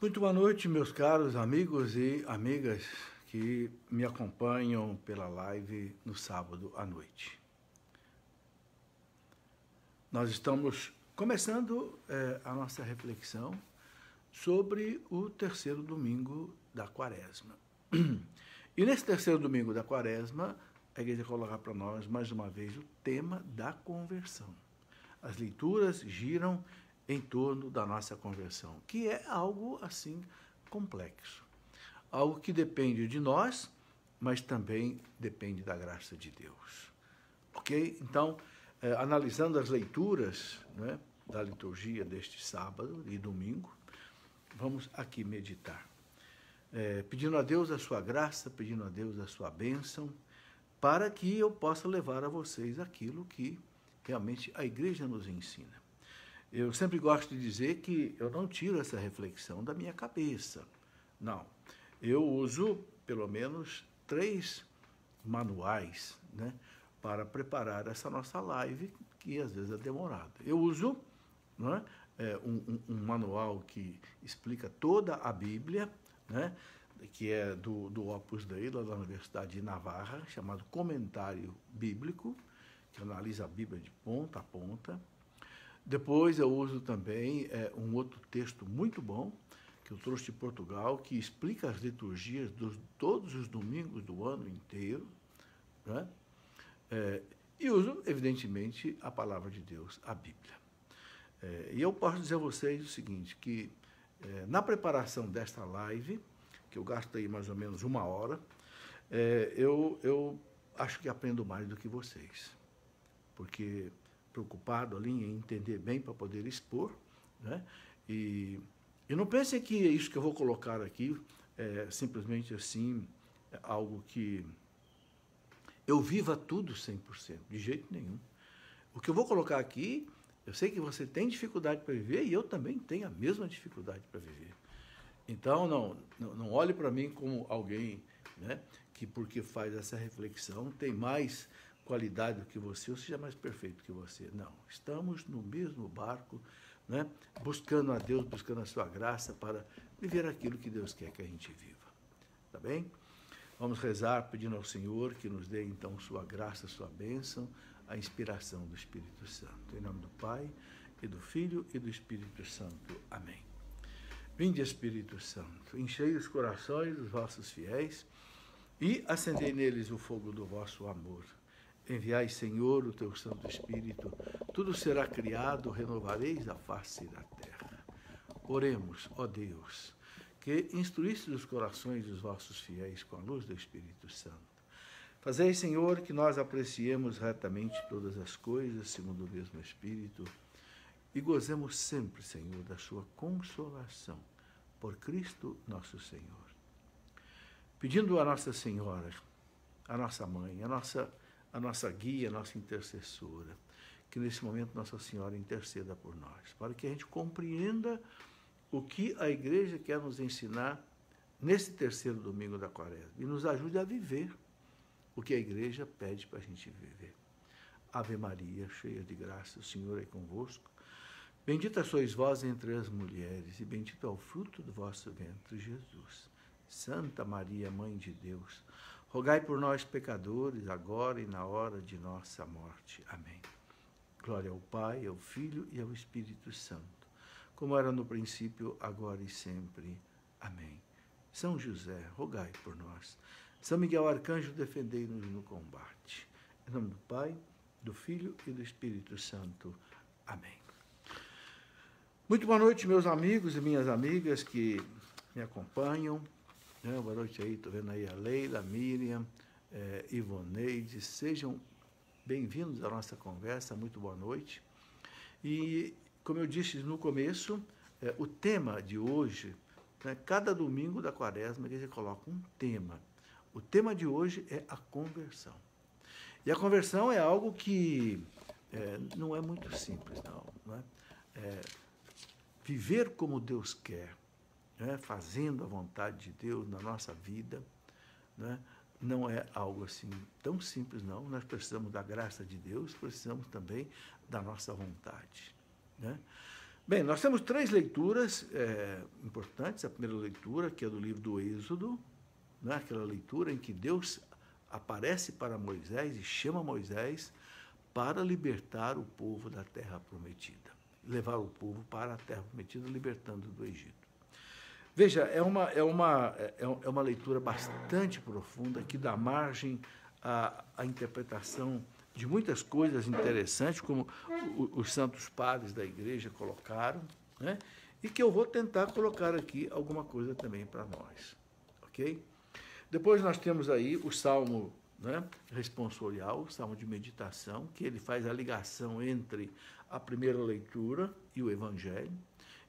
Muito boa noite, meus caros amigos e amigas que me acompanham pela live no sábado à noite. Nós estamos começando a nossa reflexão sobre o terceiro domingo da Quaresma. E nesse terceiro domingo da Quaresma, a igreja coloca para nós, mais uma vez, o tema da conversão. As leituras giram em torno da nossa conversão, que é algo assim complexo. Algo que depende de nós, mas também depende da graça de Deus. Ok? Então, analisando as leituras, né, da liturgia deste sábado e domingo, vamos aqui meditar. Pedindo a Deus a sua graça, pedindo a Deus a sua bênção, para que eu possa levar a vocês aquilo que realmente a igreja nos ensina. Eu sempre gosto de dizer que eu não tiro essa reflexão da minha cabeça. Não. Eu uso pelo menos 3 manuais, né, para preparar essa nossa live, que às vezes é demorada. Eu uso, né, um manual que explica toda a Bíblia, né, que é do Opus Dei, lá da Universidade de Navarra, chamado Comentário Bíblico, que analisa a Bíblia de ponta a ponta. Depois eu uso também um outro texto muito bom, que eu trouxe de Portugal, que explica as liturgias de todos os domingos do ano inteiro, né? E uso, evidentemente, a palavra de Deus, a Bíblia. E eu posso dizer a vocês o seguinte, que na preparação desta live, que eu gasto aí mais ou menos 1 hora, eu acho que aprendo mais do que vocês, porque preocupado ali em entender bem para poder expor, né? E não pensem que isso que eu vou colocar aqui é simplesmente assim, algo que eu viva tudo 100%, de jeito nenhum. O que eu vou colocar aqui, eu sei que você tem dificuldade para viver e eu também tenho a mesma dificuldade para viver. Então, não olhe para mim como alguém, né, que porque faz essa reflexão tem mais qualidade do que você, ou seja mais perfeito que você. Não, estamos no mesmo barco, né, buscando a Deus, buscando a sua graça para viver aquilo que Deus quer que a gente viva. Tá bem? Vamos rezar pedindo ao Senhor que nos dê então sua graça, sua bênção, a inspiração do Espírito Santo. Em nome do Pai, e do Filho e do Espírito Santo. Amém. Vinde, Espírito Santo, enchei os corações dos vossos fiéis e acendei neles o fogo do vosso amor. Enviai, Senhor, o teu Santo Espírito, tudo será criado, renovareis a face da terra. Oremos, ó Deus, que instruíste os corações dos vossos fiéis com a luz do Espírito Santo. Fazei, Senhor, que nós apreciemos retamente todas as coisas, segundo o mesmo Espírito, e gozemos sempre, Senhor, da sua consolação, por Cristo nosso Senhor. Pedindo a Nossa Senhora, a nossa mãe, a nossa guia, a nossa intercessora, que nesse momento Nossa Senhora interceda por nós, para que a gente compreenda o que a igreja quer nos ensinar nesse terceiro domingo da Quaresma e nos ajude a viver o que a igreja pede para a gente viver. Ave Maria, cheia de graça, o Senhor é convosco. Bendita sois vós entre as mulheres, e bendito é o fruto do vosso ventre, Jesus. Santa Maria, Mãe de Deus, rogai por nós, pecadores, agora e na hora de nossa morte. Amém. Glória ao Pai, ao Filho e ao Espírito Santo, como era no princípio, agora e sempre. Amém. São José, rogai por nós. São Miguel Arcanjo, defendei-nos no combate. Em nome do Pai, do Filho e do Espírito Santo. Amém. Muito boa noite, meus amigos e minhas amigas que me acompanham. Boa noite aí, estou vendo aí a Leila, a Miriam, Ivoneide. Sejam bem-vindos à nossa conversa, muito boa noite. E, como eu disse no começo, o tema de hoje, né, cada domingo da Quaresma, a igreja coloca um tema. O tema de hoje é a conversão. E a conversão é algo que não é muito simples, não é? Viver como Deus quer, né, fazendo a vontade de Deus na nossa vida, né, não é algo assim tão simples, não. Nós precisamos da graça de Deus, precisamos também da nossa vontade, né? Bem, nós temos 3 leituras importantes. A primeira leitura, que é do livro do Êxodo, né? Aquela leitura em que Deus aparece para Moisés e chama Moisés para libertar o povo da terra prometida, levar o povo para a terra prometida, libertando do Egito. Veja, é uma leitura bastante profunda, que dá margem à interpretação de muitas coisas interessantes, como os santos padres da igreja colocaram, né? E que eu vou tentar colocar aqui alguma coisa também para nós. Ok? Depois nós temos aí o Salmo, né, responsorial, o Salmo de meditação, que ele faz a ligação entre a primeira leitura e o Evangelho.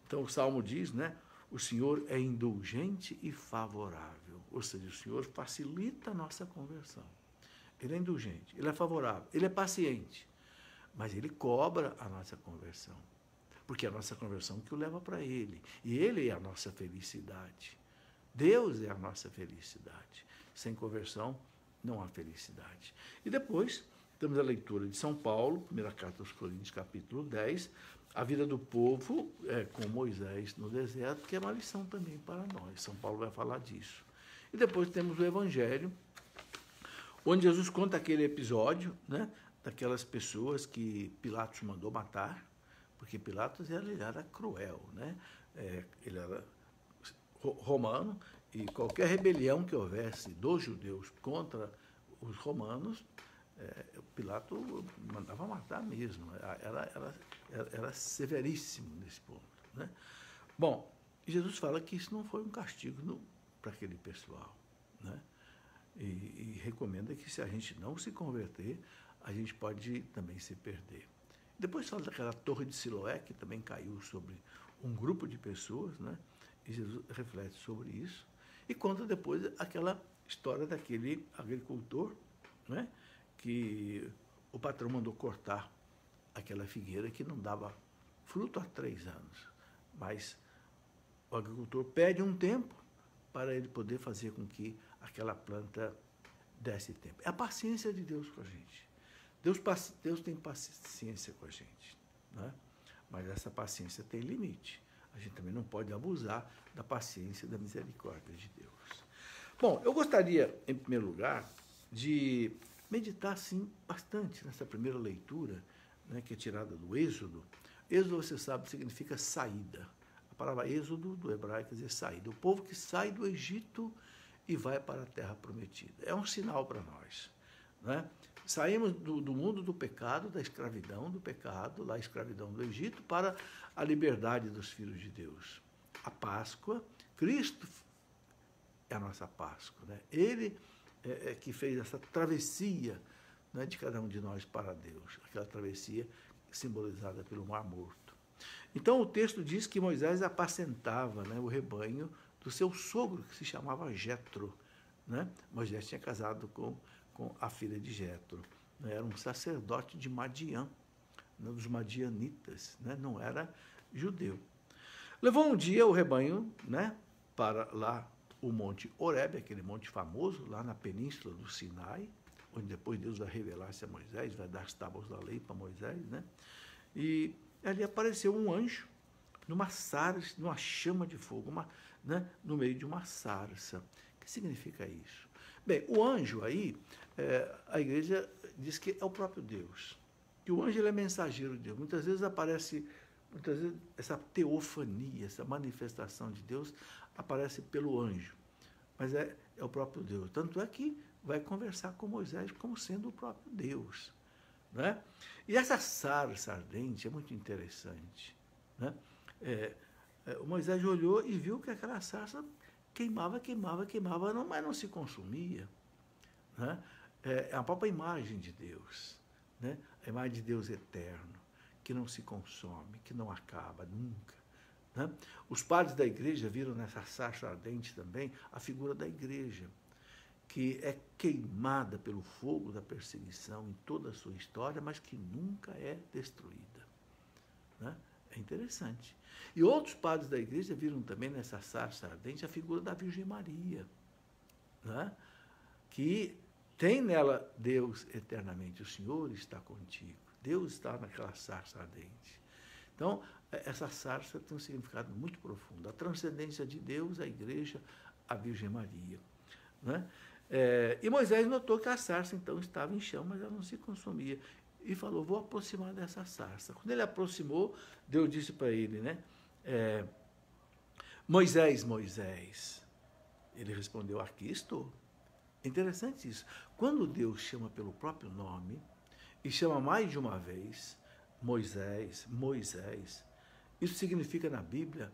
Então o Salmo diz, né, o Senhor é indulgente e favorável, ou seja, o Senhor facilita a nossa conversão. Ele é indulgente, ele é favorável, ele é paciente, mas ele cobra a nossa conversão, porque é a nossa conversão que o leva para ele, e ele é a nossa felicidade. Deus é a nossa felicidade. Sem conversão, não há felicidade. E depois, temos a leitura de São Paulo, primeira carta aos Coríntios, capítulo 10, a vida do povo com Moisés no deserto, que é uma lição também para nós. São Paulo vai falar disso. E depois temos o Evangelho, onde Jesus conta aquele episódio, né, daquelas pessoas que Pilatos mandou matar, porque Pilatos ele era cruel, né? Ele era romano, e qualquer rebelião que houvesse dos judeus contra os romanos, Pilato mandava matar mesmo. Era severíssimo nesse ponto, né? Bom, Jesus fala que isso não foi um castigo para aquele pessoal, né? E recomenda que, se a gente não se converter, a gente pode também se perder. Depois fala daquela torre de Siloé, que também caiu sobre um grupo de pessoas, né? E Jesus reflete sobre isso e conta depois aquela história daquele agricultor, né, que o patrão mandou cortar aquela figueira que não dava fruto há 3 anos. Mas o agricultor pede um tempo para ele poder fazer com que aquela planta desse tempo. É a paciência de Deus com a gente. Deus tem paciência com a gente, né? Mas essa paciência tem limite. A gente também não pode abusar da paciência e da misericórdia de Deus. Bom, eu gostaria, em primeiro lugar, de meditar, sim, bastante nessa primeira leitura, né, que é tirada do Êxodo. Êxodo, você sabe, significa saída. A palavra Êxodo, do hebraico, quer dizer saída. O povo que sai do Egito e vai para a terra prometida. É um sinal para nós, né? Saímos do mundo do pecado, da escravidão do pecado, lá a escravidão do Egito, para a liberdade dos filhos de Deus. A Páscoa, Cristo é a nossa Páscoa, né? Ele é que fez essa travessia, né, de cada um de nós para Deus, aquela travessia simbolizada pelo Mar Morto. Então o texto diz que Moisés apacentava, né, o rebanho do seu sogro, que se chamava Jetro, né? Moisés tinha casado com a filha de Jetro, né? Era um sacerdote de Madiã, né, dos madianitas, né? Não era judeu. Levou um dia o rebanho, né, para lá o Monte Horebe, aquele monte famoso, lá na península do Sinai, onde depois Deus vai revelar-se a Moisés, vai dar as tábuas da lei para Moisés, né? E ali apareceu um anjo, numa sarça, numa chama de fogo, né, no meio de uma sarça. O que significa isso? Bem, o anjo aí, a igreja diz que é o próprio Deus. Que o anjo ele é mensageiro de Deus. Muitas vezes essa teofania, essa manifestação de Deus aparece pelo anjo. Mas é o próprio Deus. Tanto é que vai conversar com Moisés como sendo o próprio Deus, né? E essa sarça ardente é muito interessante, né? O Moisés olhou e viu que aquela sarça queimava, mas não se consumia, né? É a própria imagem de Deus, né? A imagem de Deus eterno, que não se consome, que não acaba nunca, né? Os padres da igreja viram nessa sarça ardente também a figura da igreja, que é queimada pelo fogo da perseguição em toda a sua história, mas que nunca é destruída, né? É interessante. E outros padres da igreja viram também nessa sarça ardente a figura da Virgem Maria, né? Que tem nela Deus eternamente. O Senhor está contigo. Deus está naquela sarça ardente. Então, essa sarça tem um significado muito profundo. A transcendência de Deus, a igreja, a Virgem Maria. Né? E Moisés notou que a sarça, então, estava em chama, mas ela não se consumia. E falou, vou aproximar dessa sarça. Quando ele aproximou, Deus disse para ele, né? Moisés, Moisés. Ele respondeu, aqui estou. Interessante isso. Quando Deus chama pelo próprio nome, e chama mais de uma vez, Moisés, Moisés, isso significa na Bíblia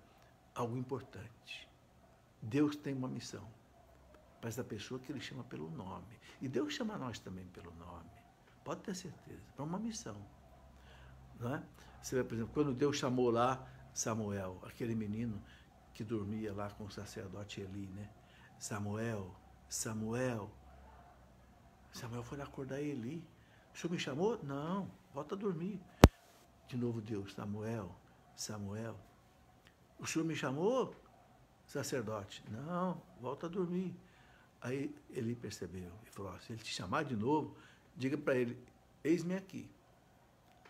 algo importante. Deus tem uma missão para essa pessoa que ele chama pelo nome. E Deus chama nós também pelo nome. Pode ter certeza, para uma missão. Não é? Você vê, por exemplo, quando Deus chamou lá Samuel, aquele menino que dormia lá com o sacerdote Eli, né? Samuel, Samuel. Samuel foi lá acordar Eli. O senhor me chamou? Não, volta a dormir. De novo Deus, Samuel, Samuel. O senhor me chamou? Sacerdote. Não, volta a dormir. Aí Eli percebeu e falou, se ele te chamar de novo, diga para ele, eis-me aqui.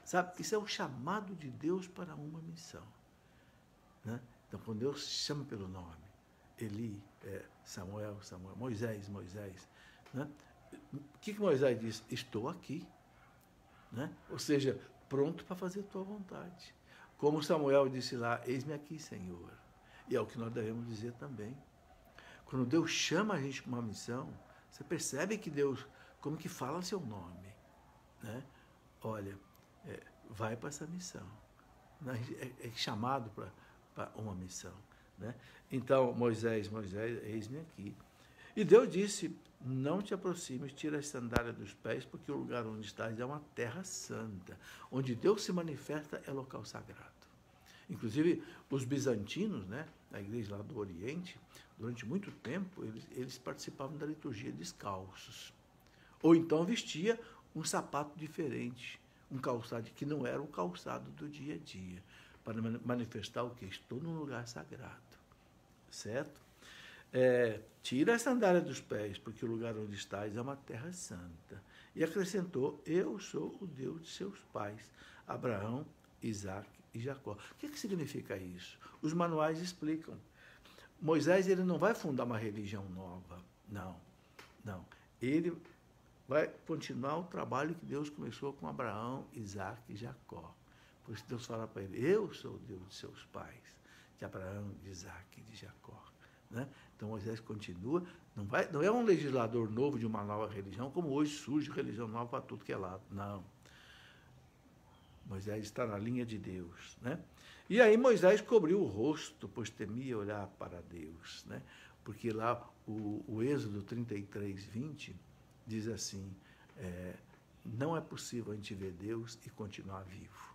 Sabe, isso é o chamado de Deus para uma missão. Né? Então, quando Deus chama pelo nome, Eli, Samuel, Samuel, Moisés, Moisés. Né? O que Moisés diz? Estou aqui. Né? Ou seja, pronto para fazer a tua vontade. Como Samuel disse lá, eis-me aqui, Senhor. E é o que nós devemos dizer também. Quando Deus chama a gente para uma missão, você percebe que Deus, como que fala seu nome. Né? Olha, vai para essa missão. É chamado para uma missão. Né? Então, Moisés, Moisés, eis-me aqui. E Deus disse, não te aproximes, tira a sandália dos pés, porque o lugar onde estás é uma terra santa. Onde Deus se manifesta é local sagrado. Inclusive, os bizantinos, né, na igreja lá do Oriente, durante muito tempo, eles participavam da liturgia descalços. Ou então vestia um sapato diferente, um calçado que não era o calçado do dia a dia, para manifestar o quê? Estou num lugar sagrado. Certo? Tira a sandália dos pés, porque o lugar onde estás é uma terra santa. E acrescentou, eu sou o Deus de seus pais, Abraão, Isaque e Jacó. O que significa isso? Os manuais explicam. Moisés ele não vai fundar uma religião nova. Não. Ele vai continuar o trabalho que Deus começou com Abraão, Isaque e Jacó. Por isso Deus fala para ele, eu sou o Deus de seus pais, de Abraão, de Isaque e de Jacó. Né? Então Moisés continua, não é um legislador novo de uma nova religião, como hoje surge religião nova para tudo que é lado. Não. Moisés está na linha de Deus. Né? E aí Moisés cobriu o rosto, pois temia olhar para Deus. Né? Porque lá o Êxodo 33, 20 diz assim, não é possível a gente ver Deus e continuar vivo.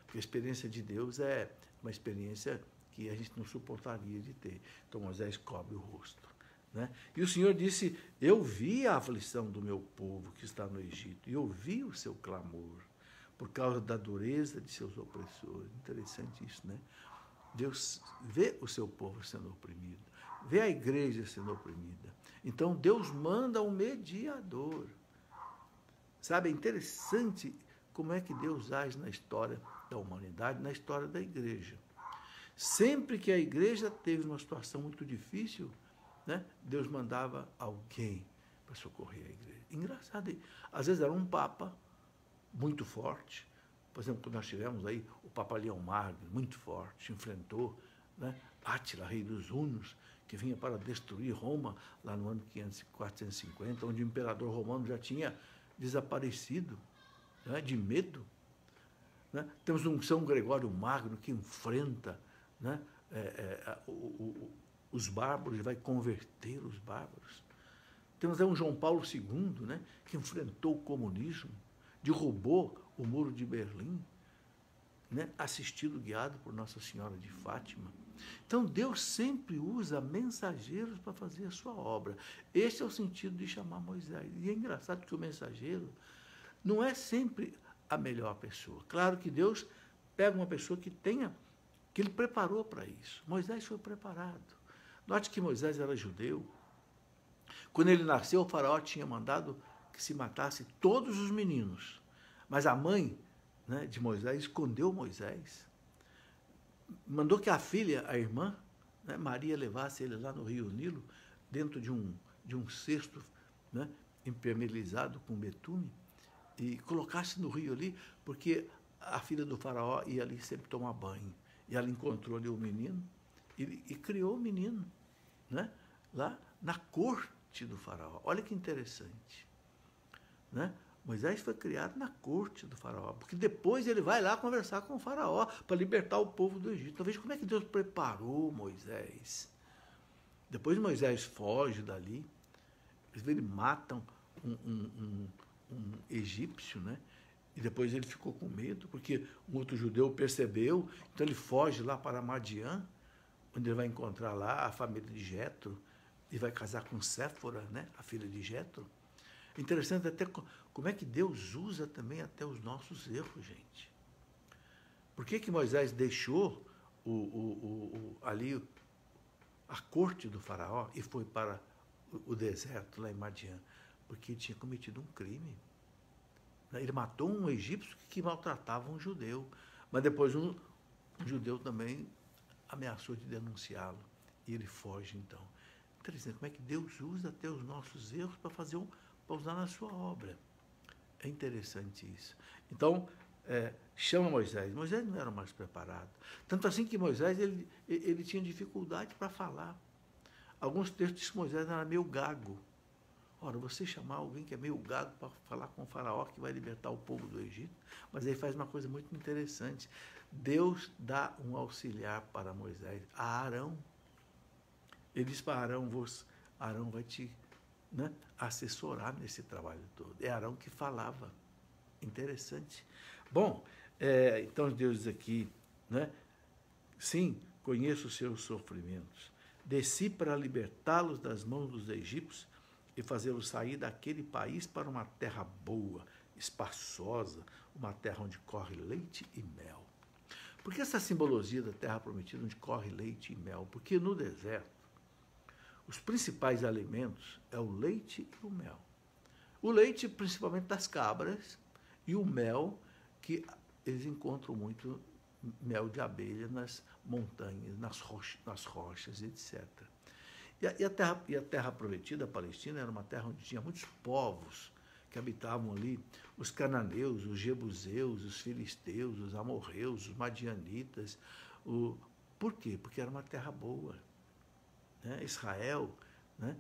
Porque a experiência de Deus é uma experiência que a gente não suportaria de ter. Então Moisés cobre o rosto. Né? E o Senhor disse, eu vi a aflição do meu povo que está no Egito, e ouvi o seu clamor, por causa da dureza de seus opressores. Interessante isso, né? Deus vê o seu povo sendo oprimido, vê a igreja sendo oprimida. Então Deus manda um mediador. Sabe, é interessante como é que Deus age na história da humanidade, na história da igreja. Sempre que a igreja teve uma situação muito difícil, né, Deus mandava alguém para socorrer a igreja. Engraçado, às vezes era um papa muito forte. Por exemplo, quando nós tivemos aí o Papa Leão Magno, muito forte, enfrentou, né, Átila, rei dos hunos, que vinha para destruir Roma lá no ano 450, onde o imperador romano já tinha desaparecido, né, de medo. Né? Temos um São Gregório Magno que enfrenta, né, os bárbaros, vai converter os bárbaros. Temos aí um João Paulo II, né, que enfrentou o comunismo, derrubou o muro de Berlim, né, assistido, guiado por Nossa Senhora de Fátima. Então, Deus sempre usa mensageiros para fazer a sua obra. Esse é o sentido de chamar Moisés. E é engraçado que o mensageiro não é sempre a melhor pessoa. Claro que Deus pega uma pessoa que ele preparou para isso. Moisés foi preparado. Note que Moisés era judeu. Quando ele nasceu, o faraó tinha mandado que se matasse todos os meninos. Mas a mãe, né, de Moisés escondeu Moisés. mandou que a filha, a irmã, né, Maria, levasse ele lá no rio Nilo, dentro de um cesto, né, impermeabilizado com betume, e colocasse no rio ali, porque a filha do faraó ia ali sempre tomar banho. E ela encontrou ali o menino e criou o menino, né, lá na corte do faraó. Olha que interessante, né? Moisés foi criado na corte do faraó, porque depois ele vai lá conversar com o faraó para libertar o povo do Egito. Então veja como é que Deus preparou Moisés. Depois Moisés foge dali, eles matam um egípcio, né? E depois ele ficou com medo, porque um outro judeu percebeu, então ele foge lá para Madiã, onde ele vai encontrar lá a família de Jetro, e vai casar com Séfora, né? A filha de Jetro. Interessante até como é que Deus usa também até os nossos erros, gente. Por que Moisés deixou ali a corte do faraó e foi para o deserto lá em Madiã? Porque ele tinha cometido um crime. Ele matou um egípcio que maltratava um judeu. Mas depois um judeu também ameaçou de denunciá-lo. E ele foge, então. Interessante como é que Deus usa até os nossos erros para usar na sua obra. É interessante isso. Então, chama Moisés. Moisés não era o mais preparado. Tanto assim que Moisés ele tinha dificuldade para falar. Alguns textos dizem que Moisés era meio gago. Ora, você chamar alguém que é meio gago para falar com o faraó que vai libertar o povo do Egito, mas aí faz uma coisa muito interessante. Deus dá um auxiliar para Moisés, a Arão. Ele diz para Arão, Arão vai te, né, assessorar nesse trabalho todo. É Arão que falava. Interessante. Bom, então Deus diz aqui, né? Sim, conheço os seus sofrimentos. Desci para libertá-los das mãos dos egípcios e fazê-los sair daquele país para uma terra boa, espaçosa, uma terra onde corre leite e mel. Por que essa simbologia da terra prometida onde corre leite e mel? Porque no deserto, os principais alimentos é o leite e o mel. O leite, principalmente das cabras, e o mel, que eles encontram muito mel de abelha nas montanhas, nas rochas, etc. E a terra prometida, a Palestina, era uma terra onde tinha muitos povos que habitavam ali, os cananeus, os jebuseus, os filisteus, os amorreus, os madianitas. Por quê? Porque era uma terra boa. Né? Israel, né?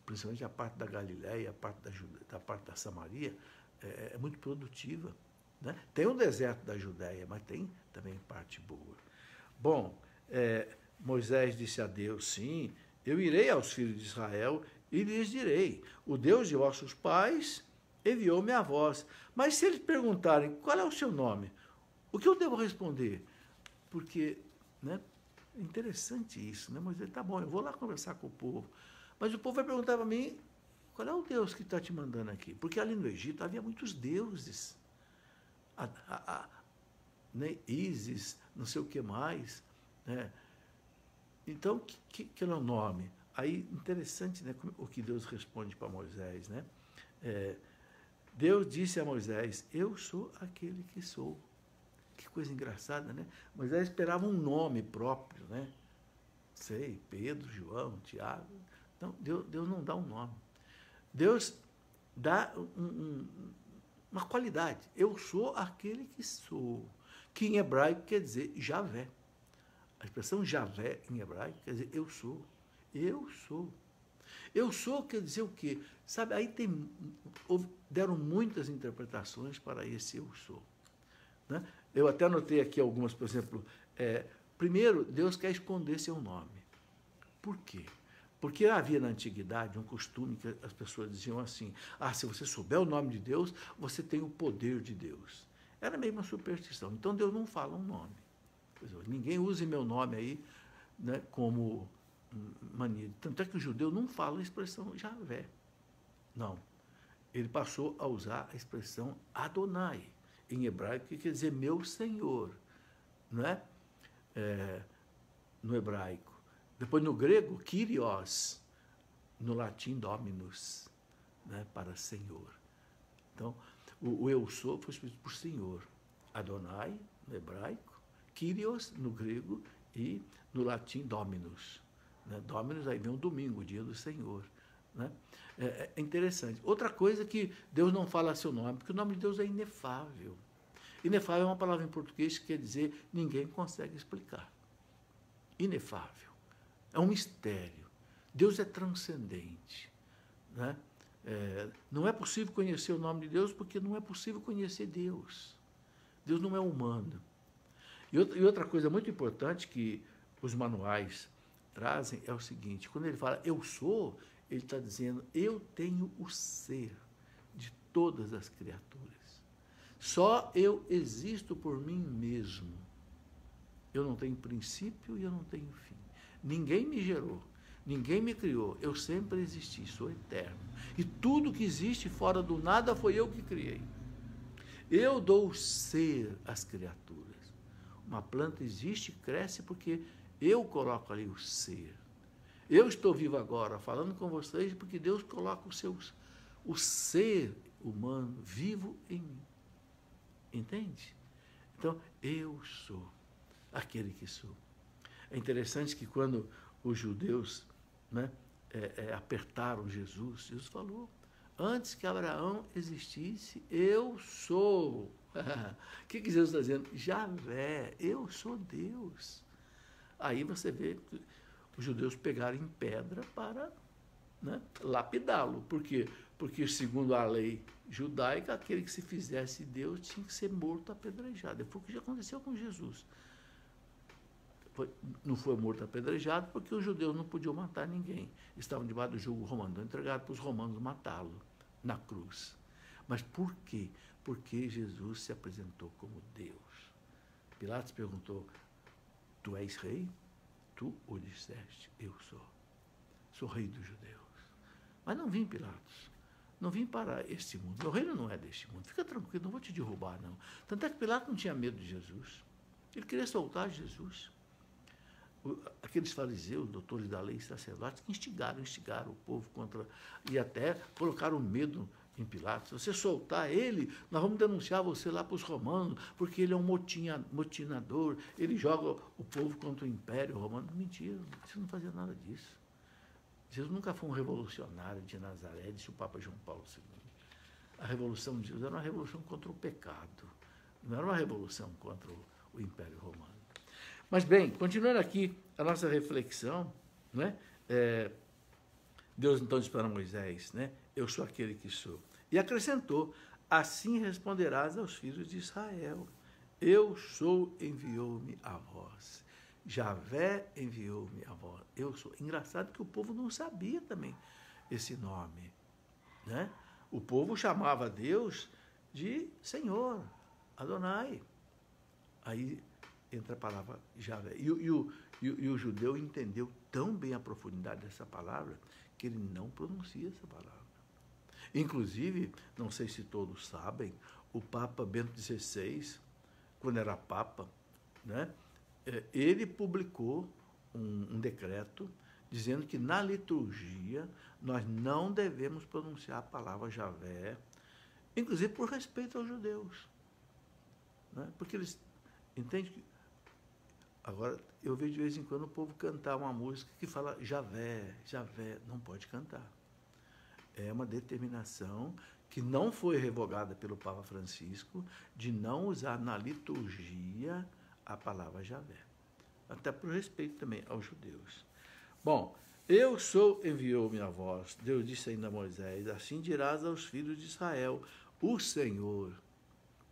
Principalmente a parte da Galiléia, a parte da Samaria, é muito produtiva. Né? Tem o deserto da Judéia, mas tem também parte boa. Bom, Moisés disse a Deus, sim, eu irei aos filhos de Israel e lhes direi, o Deus de vossos pais enviou-me a vós. Mas se eles perguntarem, qual é o seu nome? O que eu devo responder? Porque, né, é interessante isso, né? Moisés, tá bom, eu vou lá conversar com o povo. Mas o povo vai perguntar para mim, qual é o Deus que está te mandando aqui? Porque ali no Egito havia muitos deuses. Né, Ísis, não sei o que mais. Né? Então, que é o nome? Aí, interessante, né, o que Deus responde para Moisés. Né? Deus disse a Moisés, eu sou aquele que sou. Que coisa engraçada, né? Moisés esperava um nome próprio, né? Sei, Pedro, João, Tiago. Não, Deus não dá um nome. Deus dá uma qualidade. Eu sou aquele que sou. Que em hebraico quer dizer Javé. A expressão Javé em hebraico quer dizer eu sou. Eu sou. Eu sou quer dizer o quê? Sabe, aí deram muitas interpretações para esse eu sou. Né? Eu até anotei aqui algumas, por exemplo, primeiro, Deus quer esconder seu nome. Por quê? Porque havia na antiguidade um costume que as pessoas diziam assim, se você souber o nome de Deus, você tem o poder de Deus. Era meio uma superstição. Então Deus não fala um nome. Ninguém use meu nome aí, né, como mania. Tanto é que o judeu não fala a expressão Javé. Não. Ele passou a usar a expressão Adonai, em hebraico, que quer dizer meu Senhor. Não é? No hebraico. Depois, no grego, Kyrios. No latim, Dominus, né, para Senhor. Então, o eu sou foi escrito por Senhor. Adonai, no hebraico. Kyrios no grego e no latim Dominus. Né? Dominus aí vem o domingo, o dia do Senhor. Né? É interessante. Outra coisa que Deus não fala seu nome, porque o nome de Deus é inefável. Inefável é uma palavra em português que quer dizer ninguém consegue explicar. Inefável. É um mistério. Deus é transcendente. Né? Não é possível conhecer o nome de Deus porque não é possível conhecer Deus. Deus não é humano. E outra coisa muito importante que os manuais trazem é o seguinte: quando ele fala eu sou, ele está dizendo eu tenho o ser de todas as criaturas. Só eu existo por mim mesmo. Eu não tenho princípio e eu não tenho fim. Ninguém me gerou, ninguém me criou. Eu sempre existi, sou eterno. E tudo que existe fora do nada foi eu que criei. Eu dou ser às criaturas. Uma planta existe, cresce porque eu coloco ali o ser. Eu estou vivo agora falando com vocês porque Deus coloca o ser humano vivo em mim. Entende? Então, eu sou aquele que sou. É interessante que quando os judeus, né, apertaram Jesus, Jesus falou, antes que Abraão existisse, eu sou. O que Jesus está dizendo? Javé, eu sou Deus. Aí você vê que os judeus pegaram em pedra para, né, lapidá-lo. Por quê? Porque, segundo a lei judaica, aquele que se fizesse Deus tinha que ser morto apedrejado. Foi o que já aconteceu com Jesus. Não foi morto apedrejado porque os judeus não podiam matar ninguém. Estavam debaixo do jugo romano, então entregaram para os romanos matá-lo na cruz. Mas por quê? Porque Jesus se apresentou como Deus. Pilatos perguntou, tu és rei? Tu o disseste, eu sou. Sou rei dos judeus. Mas não vim, Pilatos. Não vim para este mundo. Meu reino não é deste mundo. Fica tranquilo, não vou te derrubar, não. Tanto é que Pilatos não tinha medo de Jesus. Ele queria soltar Jesus. Aqueles fariseus, doutores da lei e sacerdotes, que instigaram o povo contra... E até colocaram medo em Pilatos. Se você soltar ele, nós vamos denunciar você lá para os romanos, porque ele é um motinador, ele joga o povo contra o Império Romano. Mentira, Jesus não fazia nada disso. Jesus nunca foi um revolucionário de Nazaré, disse o Papa João Paulo II. A revolução de Jesus era uma revolução contra o pecado, não era uma revolução contra o Império Romano. Mas, bem, continuando aqui a nossa reflexão, né? Deus então disse para Moisés, né? Eu sou aquele que sou. E acrescentou, assim responderás aos filhos de Israel. Eu sou, enviou-me a vós. Javé enviou-me a vós. Eu sou. Engraçado que o povo não sabia também esse nome. Né? O povo chamava Deus de Senhor, Adonai. Aí entra a palavra Javé. E o judeu entendeu tão bem a profundidade dessa palavra que ele não pronuncia essa palavra. Inclusive, não sei se todos sabem, o Papa Bento XVI, quando era Papa, né, ele publicou um decreto dizendo que na liturgia nós não devemos pronunciar a palavra Javé, inclusive por respeito aos judeus. Né, porque eles entendem que... Agora, eu vejo de vez em quando o povo cantar uma música que fala Javé, Javé, não pode cantar. É uma determinação que não foi revogada pelo Papa Francisco de não usar na liturgia a palavra Javé. Até por respeito também aos judeus. Bom, eu sou, enviou-me a vós. Deus disse ainda a Moisés, assim dirás aos filhos de Israel, o Senhor,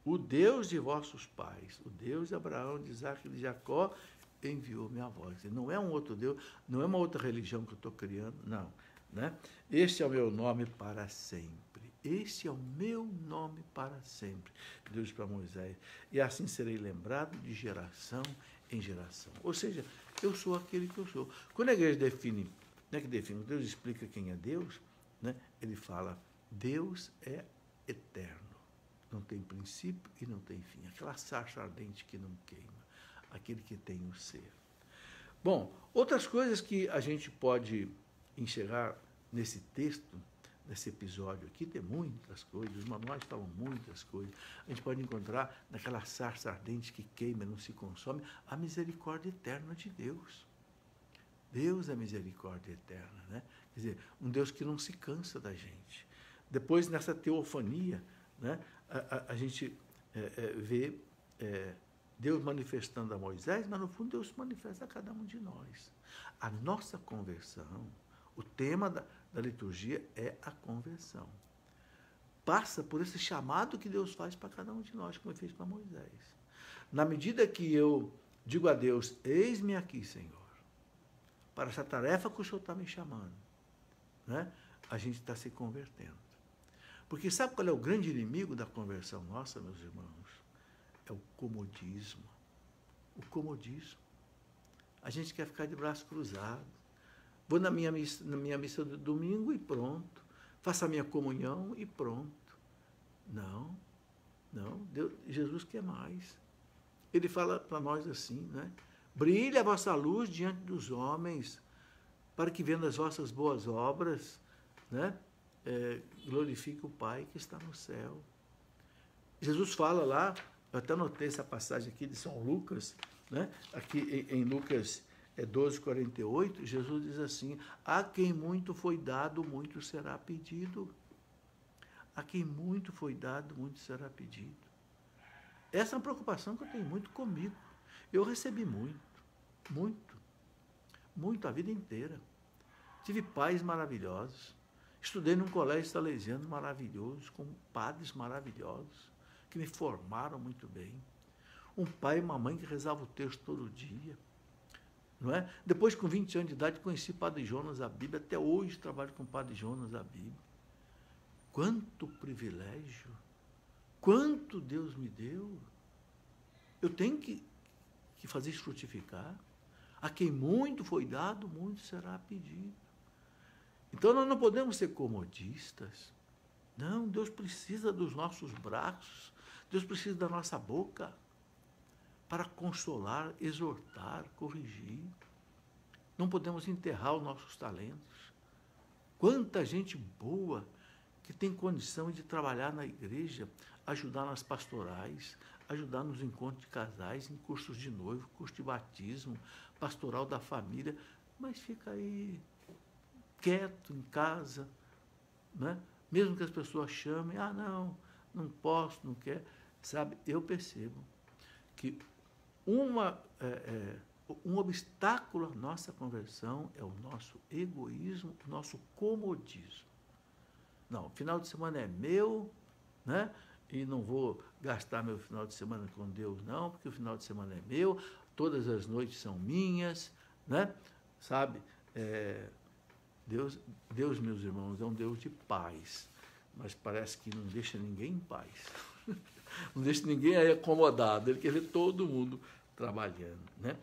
o Deus de vossos pais, o Deus de Abraão, de Isaac e de Jacó, enviou-me a vós. Não é um outro Deus, não é uma outra religião que eu estou criando, não. Né? Este é o meu nome para sempre. Este é o meu nome para sempre. Deus disse para Moisés. E assim serei lembrado de geração em geração. Ou seja, eu sou aquele que eu sou. Quando a igreja define, né, Deus explica quem é Deus, né, ele fala, Deus é eterno. Não tem princípio e não tem fim. Aquela sarça ardente que não queima. Aquele que tem o ser. Bom, outras coisas que a gente pode enxergar nesse texto, nesse episódio aqui, tem muitas coisas, os manuais falam muitas coisas. A gente pode encontrar naquela sarça ardente que queima e não se consome, a misericórdia eterna de Deus. Deus é misericórdia eterna, né? Quer dizer, um Deus que não se cansa da gente. Depois, nessa teofania, né, a gente vê Deus manifestando a Moisés, mas, no fundo, Deus se manifesta a cada um de nós. A nossa conversão, o tema da liturgia é a conversão. Passa por esse chamado que Deus faz para cada um de nós, como ele fez para Moisés. Na medida que eu digo a Deus, eis-me aqui, Senhor, para essa tarefa que o Senhor está me chamando, né? A gente está se convertendo. Porque sabe qual é o grande inimigo da conversão nossa, meus irmãos? É o comodismo. O comodismo. A gente quer ficar de braço cruzado. Vou na minha missa do domingo e pronto. Faço a minha comunhão e pronto. Não, Jesus quer mais. Ele fala para nós assim, né? Brilhe a vossa luz diante dos homens, para que, vendo as vossas boas obras, né, glorifique o Pai que está no céu. Jesus fala lá, eu até anotei essa passagem aqui de São Lucas, né, aqui em Lucas 12:48, Jesus diz assim, a quem muito foi dado, muito será pedido. A quem muito foi dado, muito será pedido. Essa é uma preocupação que eu tenho muito comigo. Eu recebi muito a vida inteira. Tive pais maravilhosos. Estudei num colégio salesiano maravilhoso, com padres maravilhosos, que me formaram muito bem. Um pai e uma mãe que rezavam o texto todo dia. Não é? Depois, com 20 anos de idade, conheci o Padre Jonas a Bíblia. Até hoje trabalho com o Padre Jonas a Bíblia. Quanto privilégio! Quanto Deus me deu! Eu tenho que fazer isso frutificar. A quem muito foi dado, muito será pedido. Então, nós não podemos ser comodistas. Não, Deus precisa dos nossos braços. Deus precisa da nossa boca para consolar, exortar, corrigir. Não podemos enterrar os nossos talentos. Quanta gente boa que tem condição de trabalhar na igreja, ajudar nas pastorais, ajudar nos encontros de casais, em cursos de noivo, curso de batismo, pastoral da família, mas fica aí quieto em casa, né? Mesmo que as pessoas chamem, não posso, não quero. Sabe, eu percebo que um obstáculo à nossa conversão é o nosso egoísmo, o nosso comodismo. Não, o final de semana é meu, né? E não vou gastar meu final de semana com Deus, não, porque o final de semana é meu, todas as noites são minhas, né? Sabe? Deus, meus irmãos, é um Deus de paz, mas parece que não deixa ninguém em paz. Não deixa ninguém aí acomodado, ele quer ver todo mundo trabalhando, né?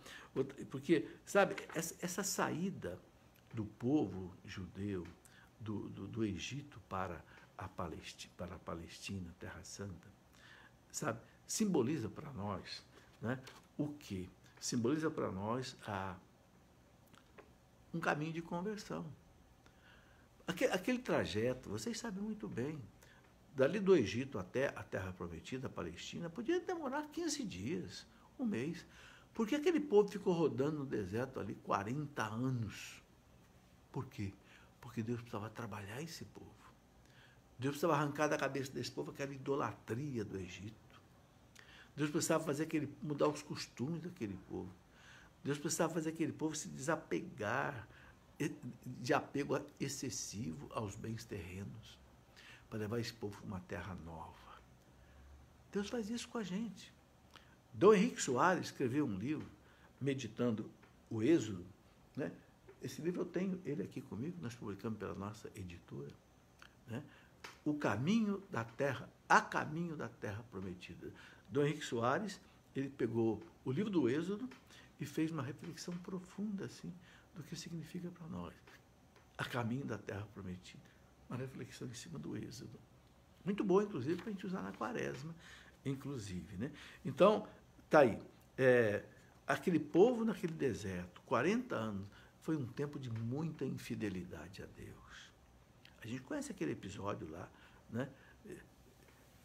Porque, sabe, essa saída do povo judeu do Egito para a Palestina, Terra Santa, sabe, simboliza para nós, né, o quê? Simboliza para nós um caminho de conversão. Aquele trajeto, vocês sabem muito bem, dali do Egito até a Terra Prometida, a Palestina, podia demorar 15 dias, um mês. Por que aquele povo ficou rodando no deserto ali 40 anos? Por quê? Porque Deus precisava trabalhar esse povo. Deus precisava arrancar da cabeça desse povo aquela idolatria do Egito. Deus precisava mudar os costumes daquele povo. Deus precisava fazer aquele povo se desapegar de apego excessivo aos bens terrenos, para levar esse povo para uma terra nova. Deus faz isso com a gente. Dom Henrique Soares escreveu um livro, meditando o Êxodo, né? Esse livro eu tenho ele aqui comigo, nós publicamos pela nossa editora, né? A caminho da terra prometida. Dom Henrique Soares, ele pegou o livro do Êxodo e fez uma reflexão profunda assim, do que significa para nós a caminho da terra prometida. Uma reflexão em cima do Êxodo. Muito boa, inclusive, para a gente usar na Quaresma, inclusive, né? Então, está aí. Aquele povo naquele deserto, 40 anos, foi um tempo de muita infidelidade a Deus. A gente conhece aquele episódio lá, né?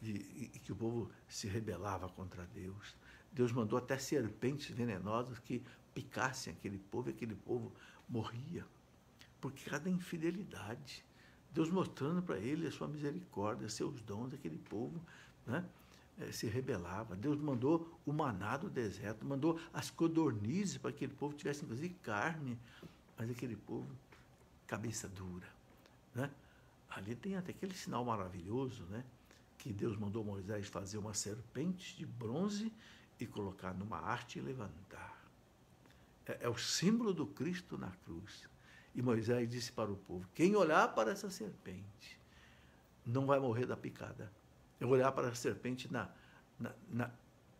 E que o povo se rebelava contra Deus. Deus mandou até serpentes venenosas que picassem aquele povo, e aquele povo morria. Porque cada infidelidade, Deus mostrando para ele a sua misericórdia, seus dons, aquele povo, né, se rebelava. Deus mandou o maná do deserto, mandou as codornizes para que aquele povo tivesse, inclusive, carne, mas aquele povo, cabeça dura. Né? Ali tem até aquele sinal maravilhoso, né, que Deus mandou Moisés fazer uma serpente de bronze e colocar numa haste e levantar. É o símbolo do Cristo na cruz. E Moisés disse para o povo, quem olhar para essa serpente não vai morrer da picada. Eu olhar para a serpente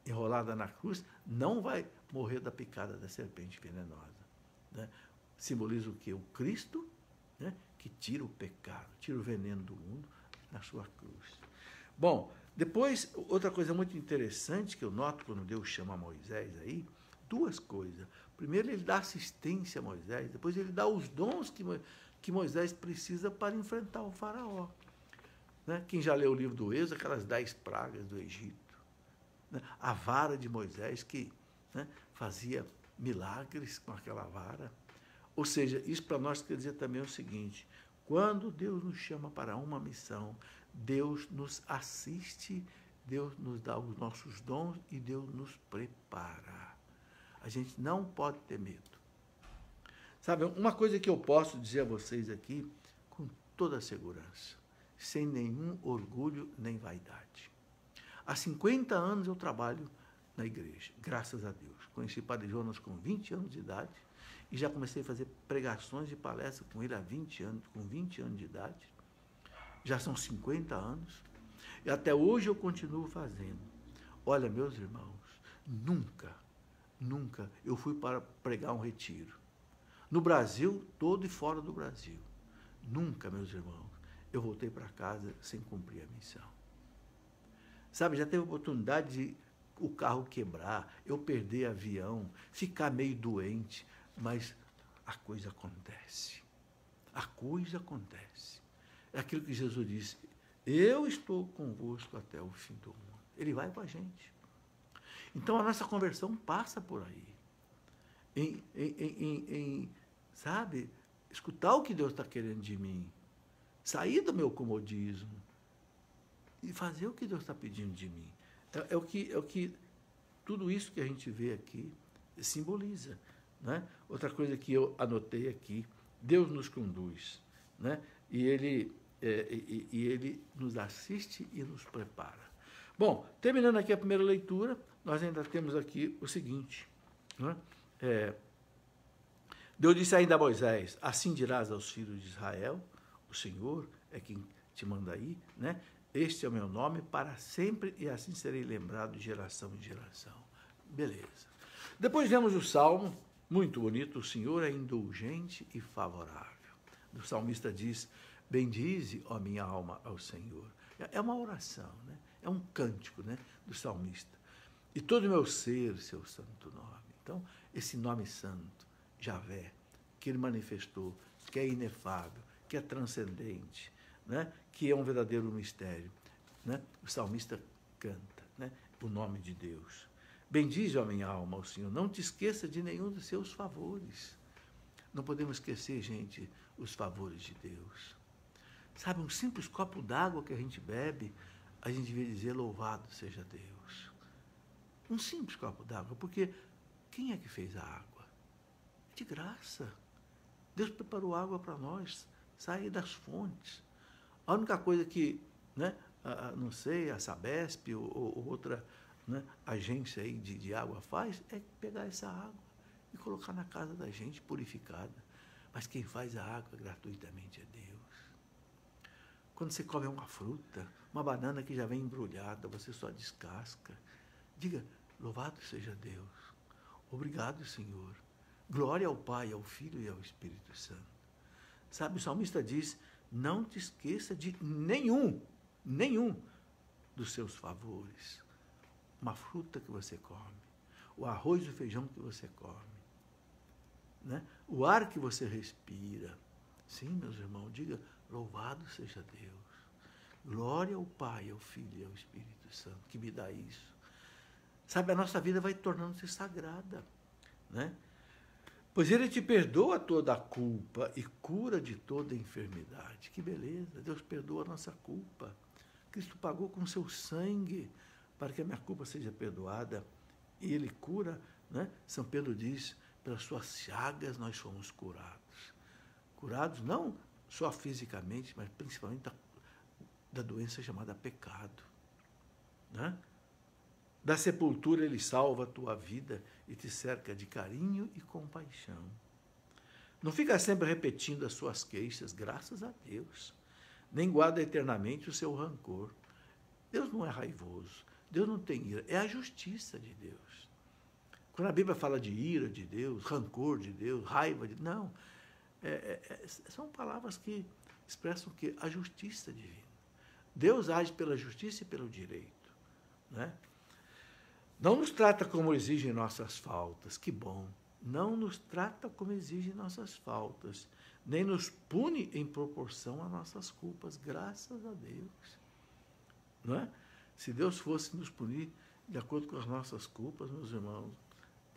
enrolada na cruz, não vai morrer da picada da serpente venenosa. Né? Simboliza o quê? O Cristo, né, que tira o pecado, tira o veneno do mundo na sua cruz. Bom, depois, outra coisa muito interessante que eu noto quando Deus chama Moisés aí, duas coisas. Primeiro, ele dá assistência a Moisés, depois ele dá os dons que Moisés precisa para enfrentar o faraó. Né? Quem já leu o livro do Êxodo, aquelas 10 pragas do Egito. Né? A vara de Moisés que, né, fazia milagres com aquela vara. Ou seja, isso para nós quer dizer também o seguinte, quando Deus nos chama para uma missão, Deus nos assiste, Deus nos dá os nossos dons e Deus nos prepara. A gente não pode ter medo. Sabe, uma coisa que eu posso dizer a vocês aqui, com toda a segurança, sem nenhum orgulho nem vaidade. Há 50 anos eu trabalho na igreja, graças a Deus. Conheci o Padre Jonas com 20 anos de idade e já comecei a fazer pregações e palestras com ele há 20 anos, com 20 anos de idade. Já são 50 anos e até hoje eu continuo fazendo. Olha, meus irmãos, nunca eu fui para pregar um retiro. No Brasil todo e fora do Brasil. Nunca, meus irmãos, eu voltei para casa sem cumprir a missão. Sabe, já teve oportunidade de o carro quebrar, eu perder avião, ficar meio doente, mas a coisa acontece. A coisa acontece. É aquilo que Jesus disse, eu estou convosco até o fim do mundo. Ele vai com a gente. Então a nossa conversão passa por aí. Sabe, escutar o que Deus está querendo de mim, sair do meu comodismo e fazer o que Deus está pedindo de mim. É o que tudo isso que a gente vê aqui simboliza. Né? Outra coisa que eu anotei aqui, Deus nos conduz, né? E Ele nos assiste e nos prepara. Bom, terminando aqui a primeira leitura, nós ainda temos aqui o seguinte, né? Deus disse ainda a Moisés, assim dirás aos filhos de Israel, o Senhor é quem te manda aí, né? Este é o meu nome para sempre e assim serei lembrado de geração em geração. Beleza. Depois vemos o Salmo, muito bonito, o Senhor é indulgente e favorável. O salmista diz, bendize, ó minha alma, ao Senhor. É uma oração, né? É um cântico, né, do salmista. E todo o meu ser, seu santo nome. Então, esse nome santo, Javé, que ele manifestou, que é inefável, que é transcendente, né, que é um verdadeiro mistério, né? O salmista canta, né, o nome de Deus. Bendize, ó minha alma, ao Senhor. Não te esqueça de nenhum dos seus favores. Não podemos esquecer, gente, os favores de Deus. Sabe, um simples copo d'água que a gente bebe, a gente devia dizer louvado seja Deus. Um simples copo d'água, porque quem é que fez a água? De graça. Deus preparou água para nós, sair das fontes. A única coisa que, né, não sei, a Sabesp ou outra, né, agência aí de água faz, é pegar essa água e colocar na casa da gente purificada. Mas quem faz a água gratuitamente é Deus. Quando você come uma fruta, uma banana que já vem embrulhada, você só descasca. Diga, louvado seja Deus. Obrigado, Senhor. Glória ao Pai, ao Filho e ao Espírito Santo. Sabe, o salmista diz, não te esqueça de nenhum dos seus favores. Uma fruta que você come, o arroz e o feijão que você come, né? O ar que você respira, Sim, meus irmãos, diga, louvado seja Deus. Glória ao Pai, ao Filho e ao Espírito Santo, que me dá isso. Sabe, a nossa vida vai tornando-se sagrada, né? Pois Ele te perdoa toda a culpa e cura de toda a enfermidade. Que beleza, Deus perdoa a nossa culpa. Cristo pagou com seu sangue para que a minha culpa seja perdoada. E Ele cura, né? São Pedro diz, pelas suas chagas nós fomos curados. Curados não só fisicamente, mas principalmente da doença chamada pecado, né? Da sepultura Ele salva a tua vida e te cerca de carinho e compaixão. Não fica sempre repetindo as suas queixas, graças a Deus. Nem guarda eternamente o seu rancor. Deus não é raivoso, Deus não tem ira, é a justiça de Deus. Quando a Bíblia fala de ira de Deus, rancor de Deus, raiva de Deus, não. São palavras que expressam o quê? A justiça divina. Deus age pela justiça e pelo direito, né? Não nos trata como exigem nossas faltas, que bom. Não nos trata como exigem nossas faltas, nem nos pune em proporção a nossas culpas, graças a Deus. Não é? Se Deus fosse nos punir de acordo com as nossas culpas, meus irmãos,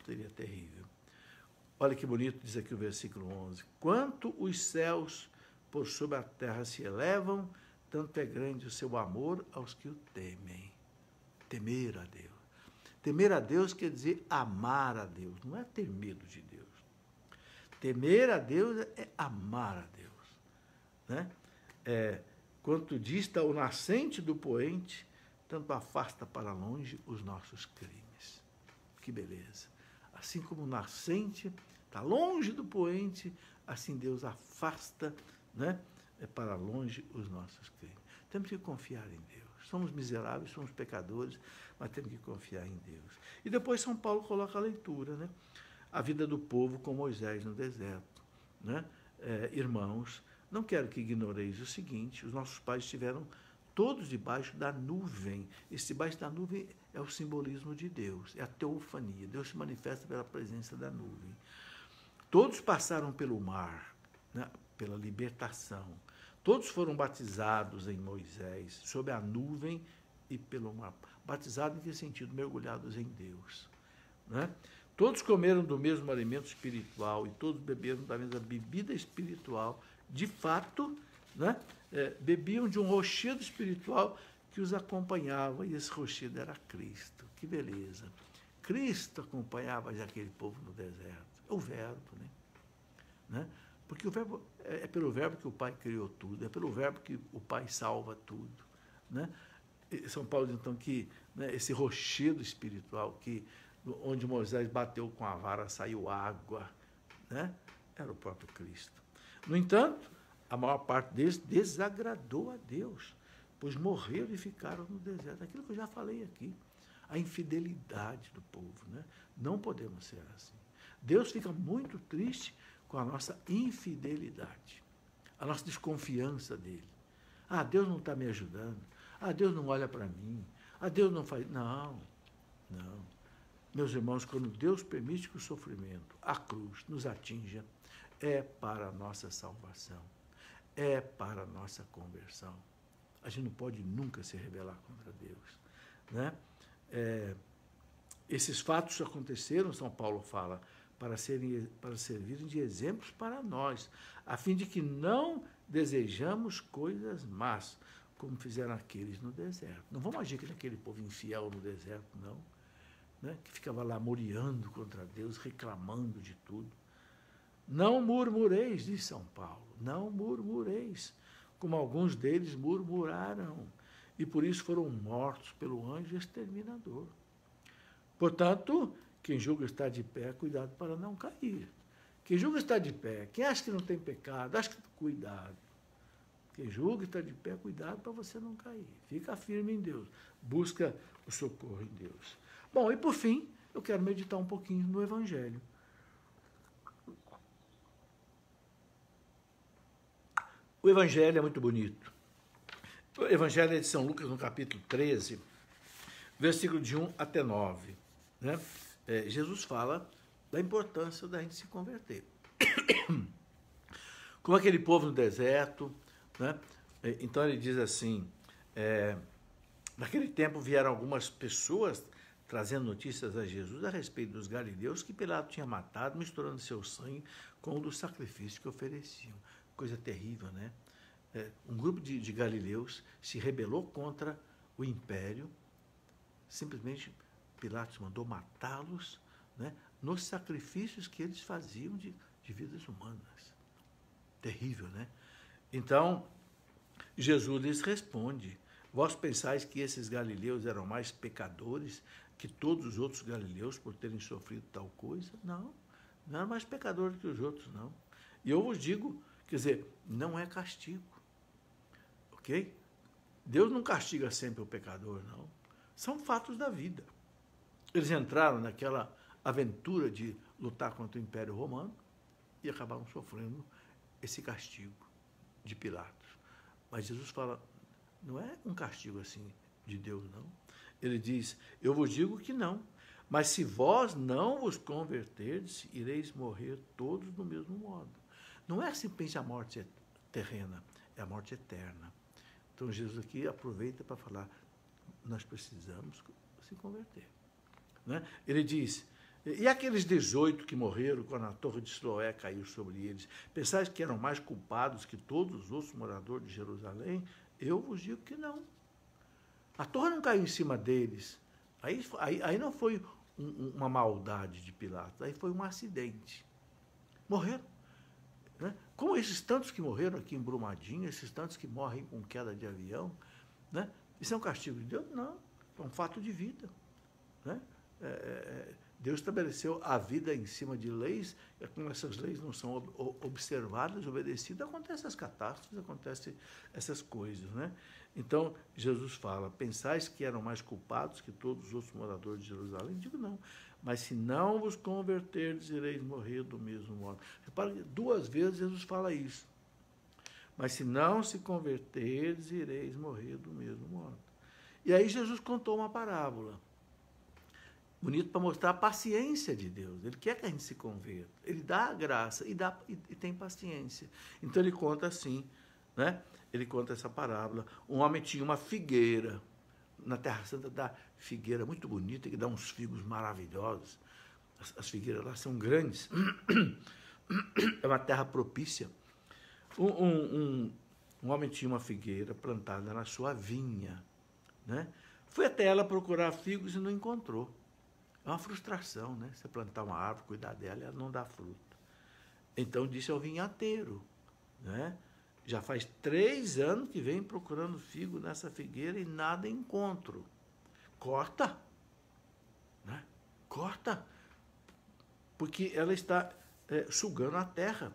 seria terrível. Olha que bonito, diz aqui o versículo 11. Quanto os céus por sobre a terra se elevam, tanto é grande o seu amor aos que o temem. Temer a Deus. Temer a Deus quer dizer amar a Deus, não é ter medo de Deus. Temer a Deus é amar a Deus, né? Quanto dista o nascente do poente, tanto afasta para longe os nossos crimes. Que beleza. Assim como o nascente está longe do poente, assim Deus afasta, né, para longe os nossos crimes. Temos que confiar em Deus. Somos miseráveis, somos pecadores, mas temos que confiar em Deus. E depois São Paulo coloca a leitura, né? A vida do povo com Moisés no deserto, né? Irmãos, não quero que ignoreis o seguinte: os nossos pais estiveram todos debaixo da nuvem. Esse debaixo da nuvem é o simbolismo de Deus, é a teofania. Deus se manifesta pela presença da nuvem. Todos passaram pelo mar, né, pela libertação. Todos foram batizados em Moisés, sob a nuvem e pelo mar. Batizados em que sentido? Mergulhados em Deus, né? Todos comeram do mesmo alimento espiritual e todos beberam da mesma bebida espiritual. De fato, né, bebiam de um rochedo espiritual que os acompanhava, e esse rochedo era Cristo. Que beleza! Cristo acompanhava já aquele povo no deserto. É o verbo, né? Porque o verbo, é pelo verbo que o Pai criou tudo, é pelo verbo que o Pai salva tudo, né? E São Paulo diz, então, que, né, esse rochedo espiritual, onde Moisés bateu com a vara, saiu água, né? Era o próprio Cristo. No entanto, a maior parte deles desagradou a Deus, pois morreram e ficaram no deserto. Aquilo que eu já falei aqui, a infidelidade do povo, né? Não podemos ser assim. Deus fica muito triste com a nossa infidelidade, a nossa desconfiança dele. Ah, Deus não está me ajudando. Ah, Deus não olha para mim. Ah, Deus não faz... Não. Meus irmãos, quando Deus permite que o sofrimento, a cruz, nos atinja, é para a nossa salvação, é para a nossa conversão. A gente não pode nunca se rebelar contra Deus, né? Esses fatos aconteceram, São Paulo fala, para servirem de exemplos para nós, a fim de que não desejamos coisas más, como fizeram aqueles no deserto. Não vamos agir que aquele povo infiel no deserto, não, né? Que ficava lá moriando contra Deus, reclamando de tudo. Não murmureis, diz São Paulo, não murmureis, como alguns deles murmuraram, e por isso foram mortos pelo anjo exterminador. Portanto, quem julga estar de pé, cuidado para não cair. Quem julga estar de pé, quem acha que não tem pecado, acha que cuidado. Quem julga estar de pé, cuidado para você não cair. Fica firme em Deus, busca o socorro em Deus. Bom, e por fim, eu quero meditar um pouquinho no Evangelho. O Evangelho é muito bonito. O Evangelho é de São Lucas, no capítulo 13, versículo de 1 até 9. Né? Jesus fala da importância da gente se converter. como aquele povo no deserto, né? Então ele diz assim, naquele tempo vieram algumas pessoas trazendo notícias a Jesus a respeito dos galileus que Pilatos tinha matado, misturando seu sangue com o do sacrifício que ofereciam. Coisa terrível, né? Um grupo de galileus se rebelou contra o império, simplesmente Pilatos mandou matá-los, né, nos sacrifícios que eles faziam de vidas humanas. Terrível, né? Então, Jesus lhes responde, vós pensais que esses galileus eram mais pecadores que todos os outros galileus por terem sofrido tal coisa? Não, não eram mais pecadores que os outros, não. E eu vos digo, quer dizer, não é castigo, ok? Deus não castiga sempre o pecador, não. São fatos da vida. Eles entraram naquela aventura de lutar contra o Império Romano e acabaram sofrendo esse castigo de Pilatos. Mas Jesus fala, não é um castigo assim de Deus, não. Ele diz, eu vos digo que não, mas se vós não vos converterdes, ireis morrer todos do mesmo modo. Não é simplesmente a morte terrena, é a morte eterna. Então Jesus aqui aproveita para falar, nós precisamos se converter. Né? Ele diz, e aqueles 18 que morreram quando a torre de Siloé caiu sobre eles, pensais que eram mais culpados que todos os outros moradores de Jerusalém? Eu vos digo que não. A torre não caiu em cima deles. Aí não foi uma maldade de Pilatos, aí foi um acidente. Morreram. Né? Como esses tantos que morreram aqui em Brumadinho, esses tantos que morrem com queda de avião, né? Isso é um castigo de Deus? Não, é um fato de vida. Né? Deus estabeleceu a vida em cima de leis, e como essas leis não são observadas, obedecidas, acontecem as catástrofes, acontecem essas coisas. Né? Então, Jesus fala, pensais que eram mais culpados que todos os outros moradores de Jerusalém? Digo, não. Mas se não vos converterdes, ireis morrer do mesmo modo. Repara que 2 vezes Jesus fala isso. Mas se não se converterdes, ireis morrer do mesmo modo. E aí Jesus contou uma parábola. Bonito para mostrar a paciência de Deus. Ele quer que a gente se converta. Ele dá a graça e tem paciência. Então ele conta assim, né? Ele conta essa parábola. Um homem tinha uma figueira. Na Terra Santa dá figueira muito bonita, que dá uns figos maravilhosos. As figueiras lá são grandes. É uma terra propícia. Um homem tinha uma figueira plantada na sua vinha. Né? Foi até ela procurar figos e não encontrou. É uma frustração, né? Você plantar uma árvore, cuidar dela, ela não dá fruto. Então disse ao vinhateiro, né? Já faz 3 anos que vem procurando figo nessa figueira e nada encontro. Corta. Né? Corta. Porque ela está sugando a terra.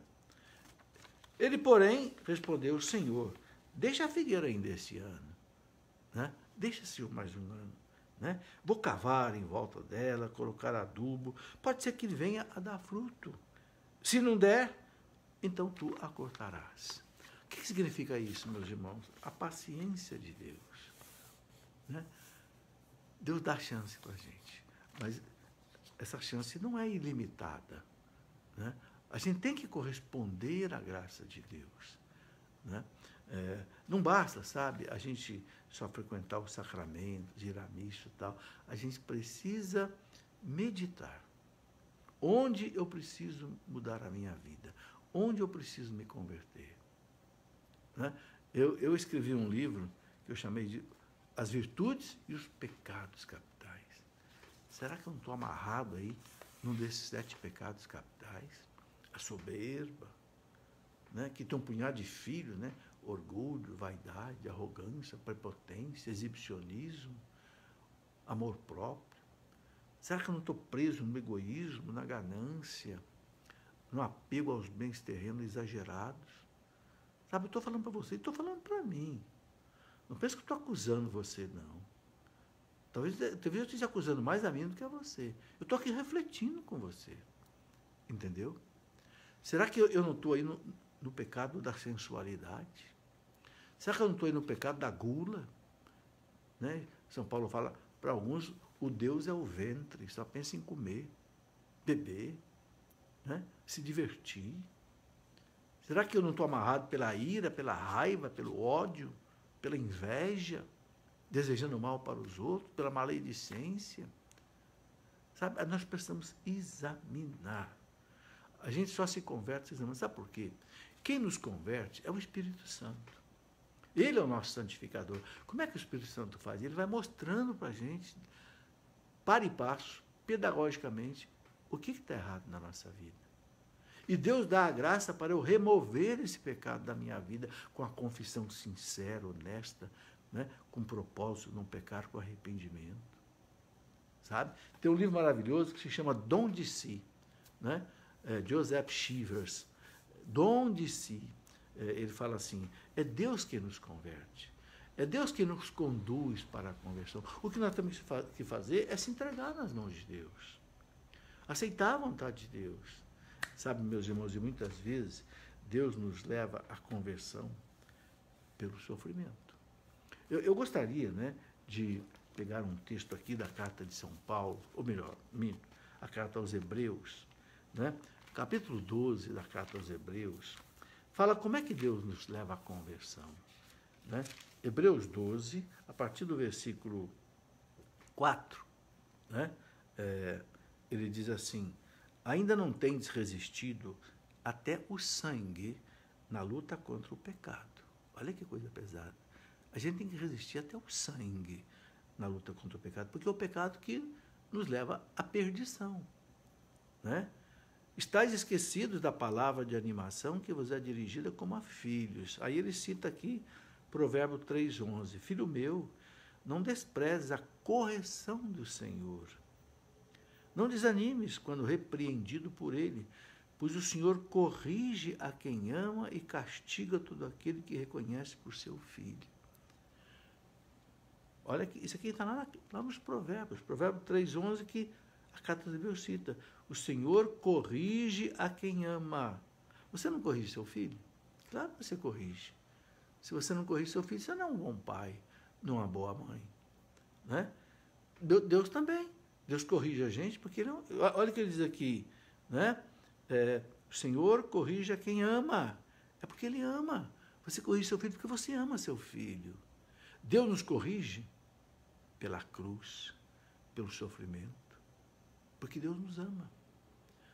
Ele, porém, respondeu, Senhor, deixa a figueira ainda esse ano. Né? Deixa, Senhor, mais um ano. Né? Vou cavar em volta dela, colocar adubo. Pode ser que ele venha a dar fruto. Se não der, então tu a cortarás. O que significa isso, meus irmãos? A paciência de Deus. Né? Deus dá chance para a gente, mas essa chance não é ilimitada. Né? A gente tem que corresponder à graça de Deus. Né? Não basta, sabe, a gente só frequentar os sacramentos, ir à missa e tal. A gente precisa meditar. Onde eu preciso mudar a minha vida? Onde eu preciso me converter? Né? Eu escrevi um livro que eu chamei de As Virtudes e os Pecados Capitais. Será que eu não estou amarrado aí num desses 7 pecados capitais? A soberba, né? Que tem um punhado de filhos, né? Orgulho, vaidade, arrogância, prepotência, exibicionismo, amor próprio. Será que eu não estou preso no egoísmo, na ganância, no apego aos bens terrenos exagerados? Sabe, eu estou falando para você, estou falando para mim. Não pense que eu estou acusando você, não. Talvez eu esteja acusando mais a mim do que a você. Eu estou aqui refletindo com você. Entendeu? Será que eu não estou aí no pecado da sensualidade? Será que eu não estou aí no pecado da gula? Né? São Paulo fala, para alguns, o Deus é o ventre, só pensa em comer, beber, né? Se divertir. Será que eu não estou amarrado pela ira, pela raiva, pelo ódio, pela inveja, desejando mal para os outros, pela maledicência? Sabe, nós precisamos examinar. A gente só se converte examinando. Sabe por quê? Quem nos converte é o Espírito Santo. Ele é o nosso santificador. Como é que o Espírito Santo faz? Ele vai mostrando para a gente, para e passo, pedagogicamente, o que está errado na nossa vida. E Deus dá a graça para eu remover esse pecado da minha vida com a confissão sincera, honesta, né? Com propósito, não pecar com arrependimento. Sabe? Tem um livro maravilhoso que se chama Dom de Si, né? Joseph Chivers. Dom de Si. Ele fala assim, é Deus que nos converte. É Deus que nos conduz para a conversão. O que nós temos que fazer é se entregar nas mãos de Deus. Aceitar a vontade de Deus. Sabe, meus irmãos, e muitas vezes Deus nos leva à conversão pelo sofrimento. Eu gostaria, né, de pegar um texto aqui da carta de São Paulo, ou melhor, a carta aos Hebreus, né? Capítulo 12 da carta aos Hebreus, fala como é que Deus nos leva à conversão. Né? Hebreus 12, a partir do versículo 4, né? Ele diz assim, ainda não tendes resistido até o sangue na luta contra o pecado. Olha que coisa pesada. A gente tem que resistir até o sangue na luta contra o pecado, porque é o pecado que nos leva à perdição. Né? Estais esquecidos da palavra de animação que vos é dirigida como a filhos. Aí ele cita aqui Provérbio 3,11. Filho meu, não desprezes a correção do Senhor. Não desanimes quando repreendido por ele, pois o Senhor corrige a quem ama e castiga todo aquele que reconhece por seu filho. Olha, que isso aqui está lá nos Provérbios. Provérbio 3,11 que a carta de Hebreus cita. O Senhor corrige a quem ama. Você não corrige seu filho? Claro que você corrige. Se você não corrige seu filho, você não é um bom pai, não é uma boa mãe. Né? Deus também. Deus corrige a gente, porque ele, olha o que ele diz aqui. Né? O Senhor corrige a quem ama. É porque ele ama. Você corrige seu filho porque você ama seu filho. Deus nos corrige pela cruz, pelo sofrimento, porque Deus nos ama.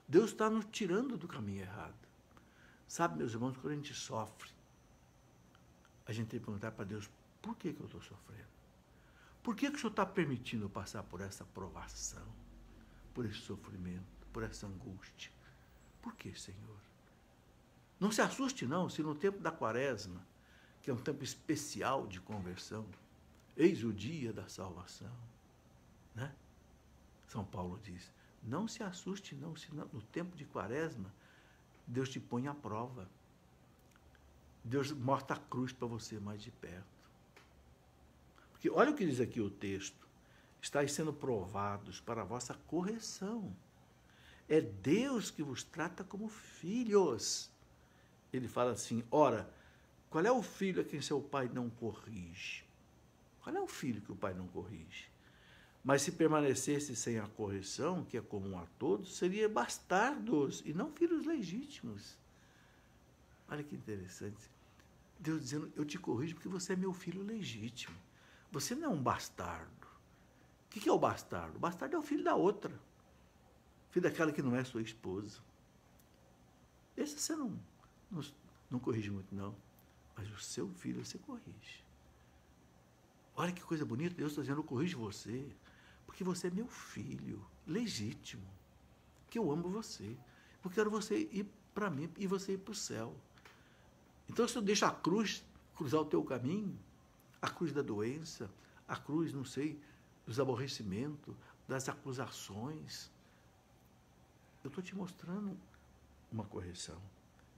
Deus está nos tirando do caminho errado. Sabe, meus irmãos, quando a gente sofre, a gente tem que perguntar para Deus, por que eu estou sofrendo? Por que o Senhor está permitindo eu passar por essa provação, por esse sofrimento, por essa angústia? Por que, Senhor? Não se assuste, não, se no tempo da quaresma, que é um tempo especial de conversão, eis o dia da salvação. Né? São Paulo diz, não se assuste, não, se no tempo de quaresma, Deus te põe à prova. Deus mostra a cruz para você mais de perto. Porque olha o que diz aqui o texto. Estáis sendo provados para a vossa correção. É Deus que vos trata como filhos. Ele fala assim, ora, qual é o filho a quem seu pai não corrige? Qual é o filho que o pai não corrige? Mas se permanecesse sem a correção, que é comum a todos, seria bastardos e não filhos legítimos. Olha que interessante. Deus dizendo, eu te corrijo porque você é meu filho legítimo. Você não é um bastardo. O que é o bastardo? O bastardo é o filho da outra. Filho daquela que não é sua esposa. Esse você não corrige muito, não. Mas o seu filho você corrige. Olha que coisa bonita, Deus está dizendo, eu corrijo você, porque você é meu filho, legítimo, que eu amo você, porque eu quero você ir para mim e você ir para o céu. Então, se eu deixo a cruz cruzar o teu caminho, a cruz da doença, a cruz, não sei, dos aborrecimentos, das acusações, eu estou te mostrando uma correção.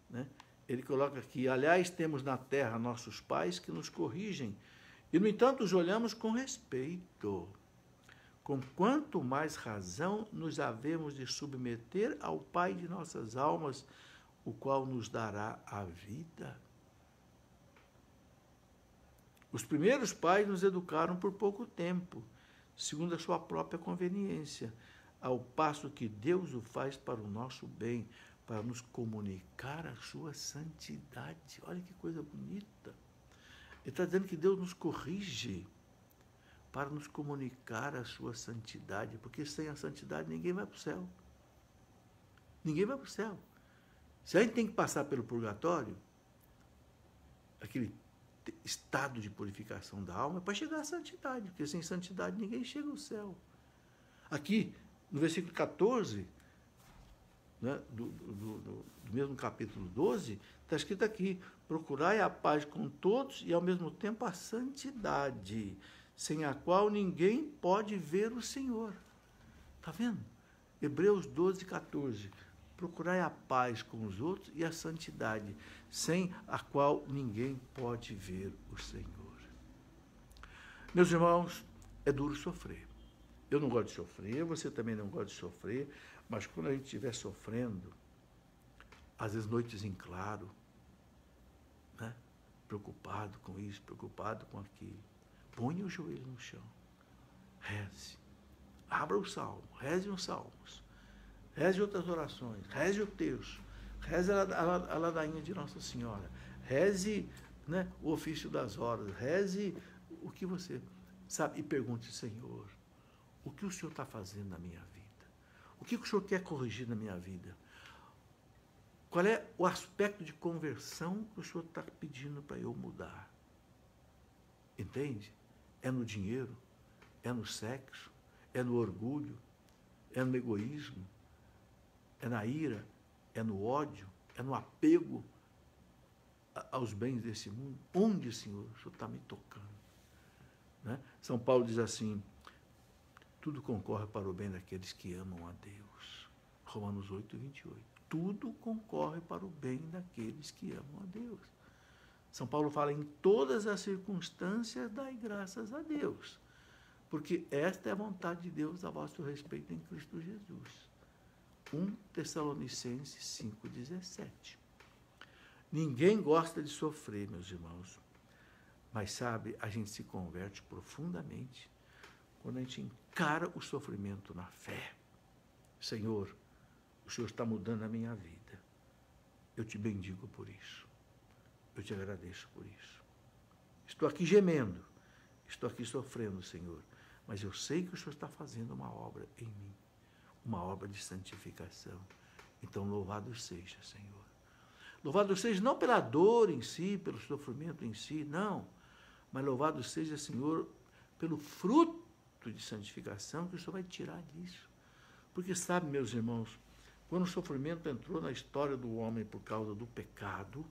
Né? Ele coloca aqui, aliás, temos na terra nossos pais que nos corrigem, e, no entanto, os olhamos com respeito. Com quanto mais razão nos havemos de submeter ao Pai de nossas almas, o qual nos dará a vida. Os primeiros pais nos educaram por pouco tempo, segundo a sua própria conveniência, ao passo que Deus o faz para o nosso bem, para nos comunicar a sua santidade. Olha que coisa bonita. Ele está dizendo que Deus nos corrige para nos comunicar a sua santidade, porque sem a santidade ninguém vai para o céu. Ninguém vai para o céu. Se a gente tem que passar pelo purgatório, aquele estado de purificação da alma, é para chegar à santidade, porque sem santidade ninguém chega ao céu. Aqui, no versículo 14, né, do mesmo capítulo 12, está escrito aqui: procurai a paz com todos e, ao mesmo tempo, a santidade, sem a qual ninguém pode ver o Senhor. Está vendo? Hebreus 12, 14. Procurai a paz com os outros e a santidade, sem a qual ninguém pode ver o Senhor. Meus irmãos, é duro sofrer. Eu não gosto de sofrer, você também não gosta de sofrer, mas quando a gente estiver sofrendo, às vezes noites em claro, né? Preocupado com isso, preocupado com aquilo, ponha o joelho no chão, reze, abra o salmo, reze os salmos, reze outras orações, reze o terço, reze a ladainha de Nossa Senhora, reze, né, o ofício das horas, reze o que você sabe e pergunte: Senhor, o que o Senhor está fazendo na minha vida? O que o Senhor quer corrigir na minha vida? Qual é o aspecto de conversão que o Senhor está pedindo para eu mudar? Entende? É no dinheiro? É no sexo? É no orgulho? É no egoísmo? É na ira? É no ódio? É no apego aos bens desse mundo? Onde, Senhor, o Senhor está me tocando? Né? São Paulo diz assim: tudo concorre para o bem daqueles que amam a Deus. Romanos 8, 28. Tudo concorre para o bem daqueles que amam a Deus. São Paulo fala: em todas as circunstâncias, dai graças a Deus, porque esta é a vontade de Deus a vosso respeito em Cristo Jesus. 1 Tessalonicenses 5,17. Ninguém gosta de sofrer, meus irmãos, mas sabe, a gente se converte profundamente quando a gente encara o sofrimento na fé. Senhor, o Senhor está mudando a minha vida. Eu te bendigo por isso. Eu te agradeço por isso. Estou aqui gemendo, estou aqui sofrendo, Senhor, mas eu sei que o Senhor está fazendo uma obra em mim, uma obra de santificação. Então, louvado seja, Senhor. Louvado seja não pela dor em si, pelo sofrimento em si, não, mas louvado seja, Senhor, pelo fruto de santificação que o Senhor vai tirar disso. Porque sabe, meus irmãos, quando o sofrimento entrou na história do homem por causa do pecado,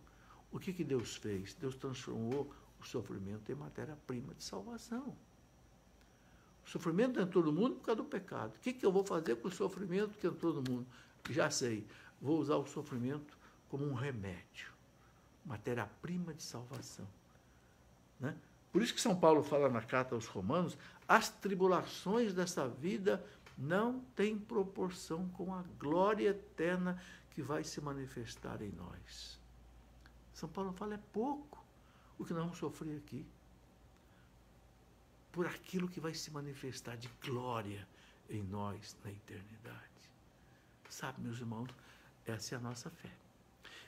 o que Deus fez? Deus transformou o sofrimento em matéria-prima de salvação. O sofrimento entrou no mundo por causa do pecado. O que eu vou fazer com o sofrimento que entrou no mundo? Já sei, vou usar o sofrimento como um remédio, matéria-prima de salvação. Né? Por isso que São Paulo fala na carta aos Romanos: as tribulações dessa vida não têm proporção com a glória eterna que vai se manifestar em nós. São Paulo fala: é pouco o que nós vamos sofrer aqui, por aquilo que vai se manifestar de glória em nós na eternidade. Sabe, meus irmãos, essa é a nossa fé.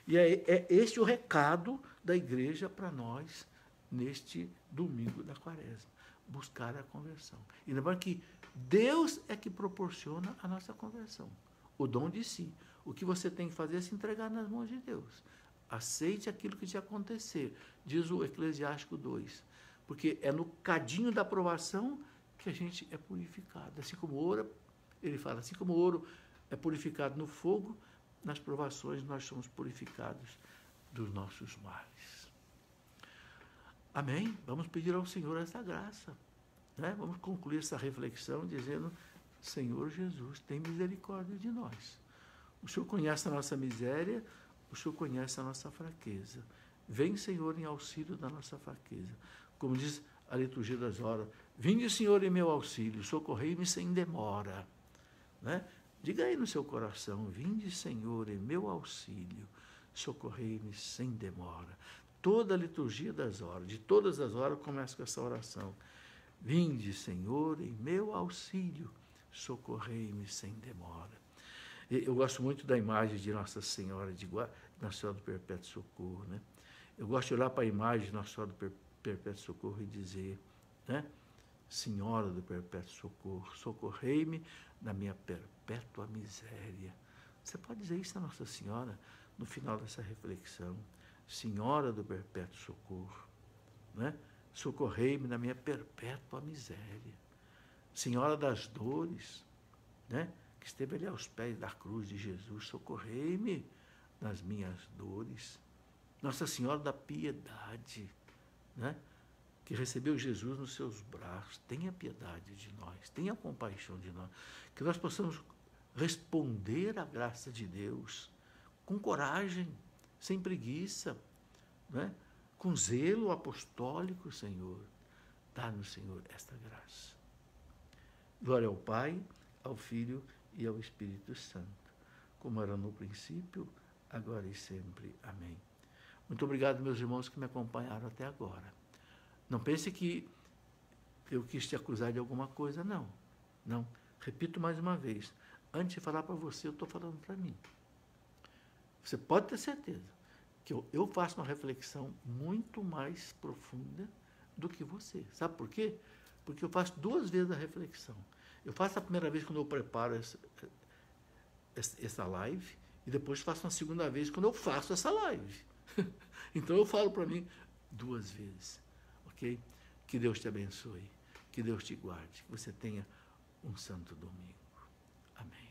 E é este o recado da igreja para nós neste domingo da Quaresma: buscar a conversão. E lembrando que Deus é que proporciona a nossa conversão, o dom de si. O que você tem que fazer é se entregar nas mãos de Deus. Aceite aquilo que te acontecer, diz o Eclesiástico 2, porque é no cadinho da provação que a gente é purificado. Assim como o ouro, ele fala, assim como o ouro é purificado no fogo, nas provações nós somos purificados dos nossos males. Amém? Vamos pedir ao Senhor essa graça. Né? Vamos concluir essa reflexão dizendo: Senhor Jesus, tem misericórdia de nós. O Senhor conhece a nossa miséria, o Senhor conhece a nossa fraqueza. Vem, Senhor, em auxílio da nossa fraqueza. Como diz a liturgia das horas: vinde, Senhor, em meu auxílio, socorrei-me sem demora. Né? Diga aí no seu coração: vinde, Senhor, em meu auxílio, socorrei-me sem demora. Toda a liturgia das horas, de todas as horas, começa com essa oração: vinde, Senhor, em meu auxílio, socorrei-me sem demora. Eu gosto muito da imagem de Nossa Senhora Nossa Senhora do Perpétuo Socorro, né? Eu gosto de olhar para a imagem de Nossa Senhora do Perpétuo Socorro e dizer, né? Senhora do Perpétuo Socorro, socorrei-me na minha perpétua miséria. Você pode dizer isso a Nossa Senhora no final dessa reflexão. Senhora do Perpétuo Socorro, né? Socorrei-me na minha perpétua miséria. Senhora das dores, né? Que esteve ali aos pés da cruz de Jesus, socorrei-me nas minhas dores. Nossa Senhora da Piedade, né? Que recebeu Jesus nos seus braços, tenha piedade de nós, tenha compaixão de nós, que nós possamos responder à graça de Deus com coragem, sem preguiça, né? Com zelo apostólico, Senhor. Dá-nos, Senhor, esta graça. Glória ao Pai, ao Filho e ao Espírito Santo, como era no princípio, agora e sempre. Amém. Muito obrigado, meus irmãos que me acompanharam até agora. Não pense que eu quis te acusar de alguma coisa, não. Não. Repito mais uma vez. Antes de falar para você, eu estou falando para mim. Você pode ter certeza que eu faço uma reflexão muito mais profunda do que você. Sabe por quê? Porque eu faço 2 vezes a reflexão. Eu faço a primeira vez quando eu preparo essa live e depois faço uma segunda vez quando eu faço essa live. Então eu falo para mim 2 vezes. Ok? Que Deus te abençoe. Que Deus te guarde. Que você tenha um santo domingo. Amém.